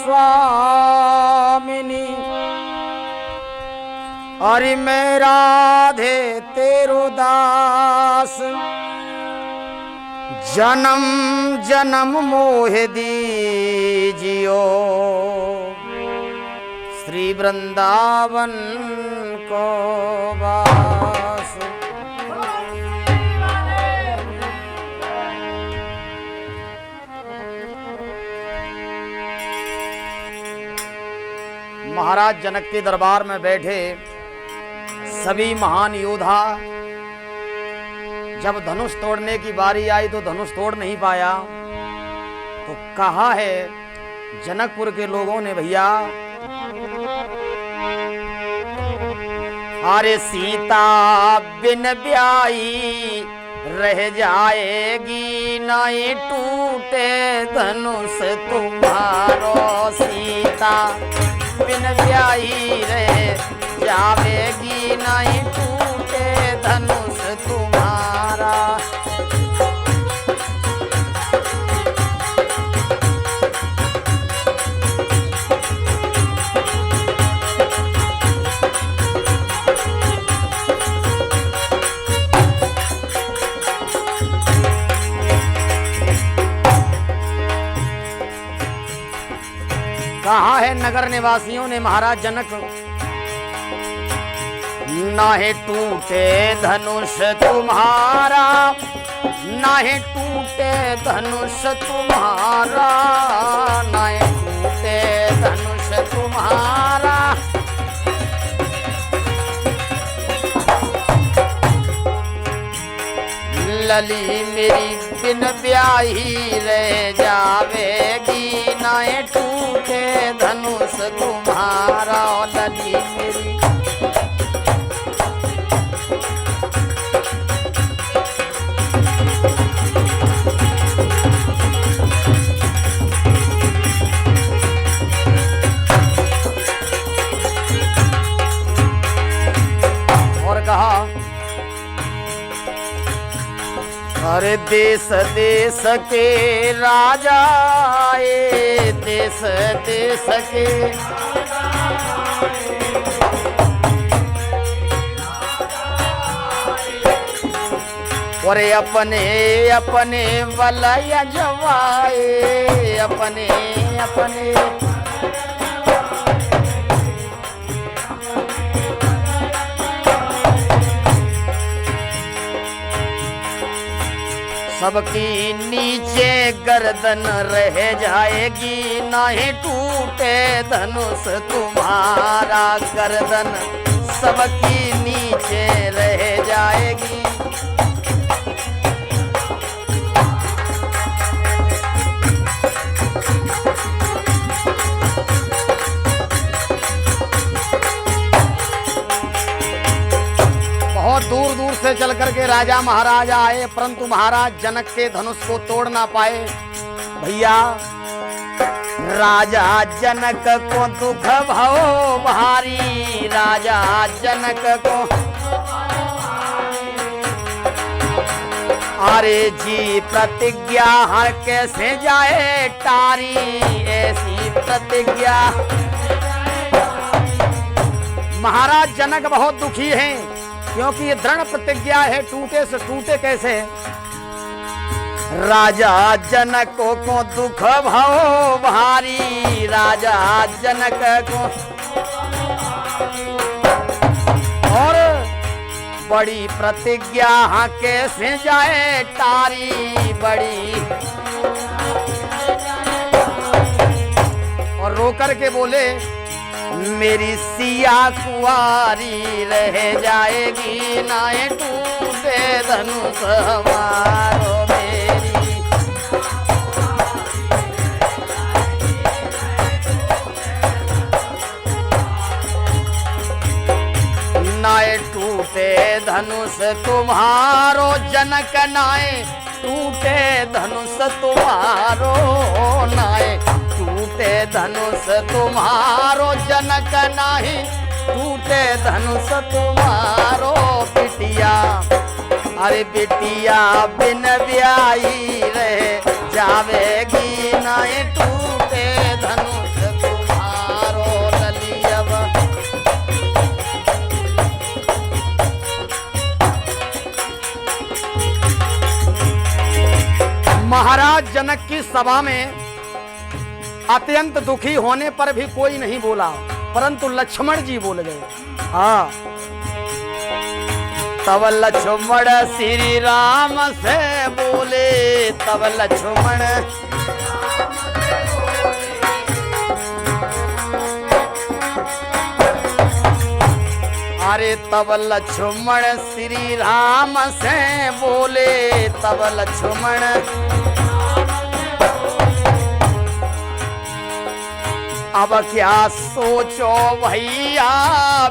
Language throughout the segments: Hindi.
स्वामिनी। अरे मैं राधे तेरो दास, जन्म जन्म मोह दीजियो श्री वृंदावन को वास। महाराज जनक के दरबार में बैठे सभी महान योद्धा जब धनुष तोड़ने की बारी आई तो धनुष तोड़ नहीं पाया, तो कहा है जनकपुर के लोगों ने, भैया अरे सीता बिन ब्याही रह जाएगी, नहीं टूटे धनुष तुम्हारो। सीता बिन ब्याही रह जावेगी, नहीं टूटे धनुष तुम्हारा। कहा है नगर निवासियों ने, महाराज जनक नाहे टूटे धनुष तुम्हारा, नाहे टूटे धनुष तुम्हारा, नाहे टूटे धनुष तुम्हारा। लली मेरी बिन ब्याही रह जावेगी, नाहे टूटे धनुष तुम्हारा। लली मेरी अरे देश देश के राजा आए, देश देश के और अपने अपने वलय जवाए, अपने अपने सबकी नीचे गर्दन रह जाएगी, नहीं टूटे धनुष तुम्हारा। गर्दन सबकी नीचे रह जाएगी। बहुत दूर दूर से चल करके राजा महाराजा आए, परंतु महाराज जनक के धनुष को तोड़ ना पाए। भैया राजा जनक को दुख भव भारी, राजा जनक को अरे जी प्रतिज्ञा हर कैसे जाए टारी, ऐसी प्रतिज्ञा। महाराज जनक बहुत दुखी हैं, क्योंकि ये दृढ़ प्रतिज्ञा है, टूटे से टूटे कैसे। राजा जनक को दुख भव भारी, राजा जनक को और बड़ी प्रतिज्ञा कैसे जाए टारी, बड़ी। और रोकर के बोले मेरी सिया कुंवारी रह जाएगी, नाए टूटे धनुष हमारो। मेरी नाए टूटे धनुष तुम्हारो, जनक नाए टूटे धनुष तुम्हारो, नाए टूटे धनुष तुम्हारो। जनक नाही टूटे धनुष तुम्हारो। बिटिया अरे बिटिया बिन ब्याही रह जावेगी, नाए टूटे धनुष महाराज जनक की सभा में अत्यंत दुखी होने पर भी कोई नहीं बोला, परंतु लक्ष्मण जी बोल गए। हाँ, तब लक्ष्मण श्री राम से बोले, तब लक्ष्मण अरे तब लक्ष्मण श्री राम से बोले, तब लक्ष्मण अब क्या सोचो भैया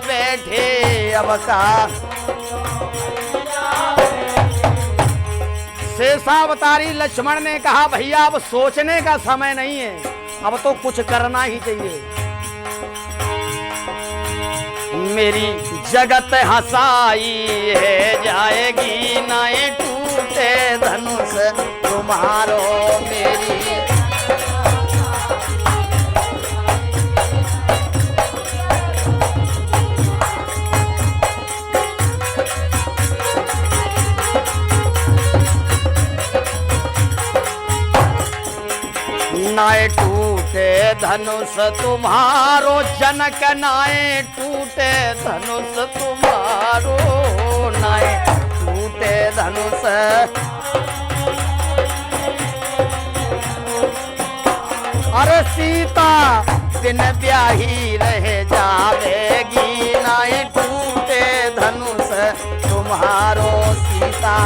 बैठे, अब का शेषावतारी लक्ष्मण ने कहा भैया अब सोचने का समय नहीं है, अब तो कुछ करना ही चाहिए। मेरी जगत हंसाई है जाएगी, नाए टूटे धनुष तुम्हारो मेरी। नाए टूटे धनुष तुम्हारो जनक, नाए टूटे धनुष तुम्हारो, नाए टूटे धनुष। अरे सीता बिन ब्याही रह जावेगी, नाए टूटे धनुष तुम्हारो सीता।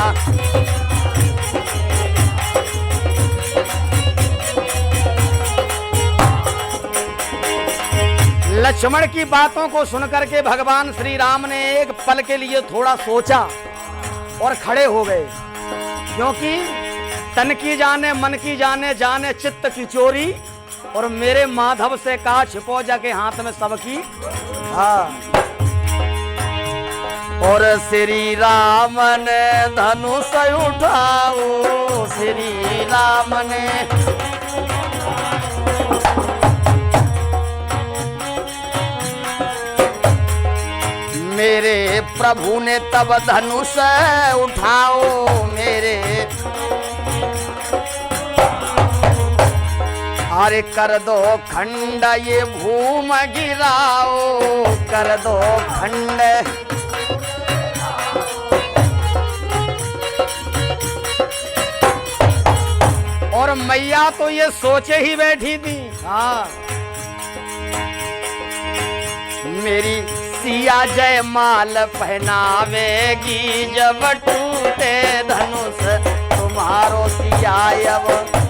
लक्ष्मण की बातों को सुनकर के भगवान श्री राम ने एक पल के लिए थोड़ा सोचा और खड़े हो गए, क्योंकि तन की जाने मन की जाने, जाने चित्त की चोरी, और मेरे माधव से कहा छिपो जाके हाथ में सबकी। हाँ, और श्री राम ने धनुष उठाओ, श्री राम ने मेरे प्रभु ने तब धनुष उठाओ मेरे। अरे कर दो खंड ये भूम गिराओ, कर दो खंड। और मैया तो ये सोचे ही बैठी थी। हाँ, मेरी सिया जय माल पहनावेगी, जब टूटे धनुष तुम्हारो सिया। अब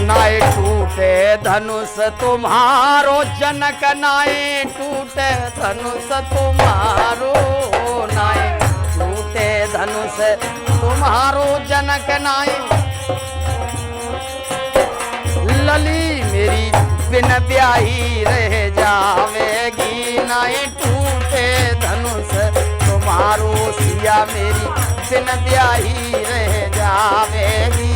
नाए टूटे धनुष तुम्हारो जनक, नाए टूटे धनुष तुम्हारो, नाए टूटे धनुष तुम्हारो जनक, नाए। लली मेरी बिन ब्याही रह जावेगी, नाए टूटे धनुष तुम्हारो सिया, मेरी बिन ब्याही रह जावेगी।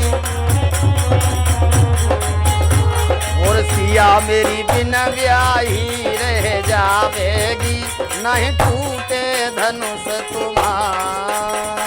और सिया मेरी बिन ब्याही रह जावेगी, नहीं टूटे धनुष तुम्हारा।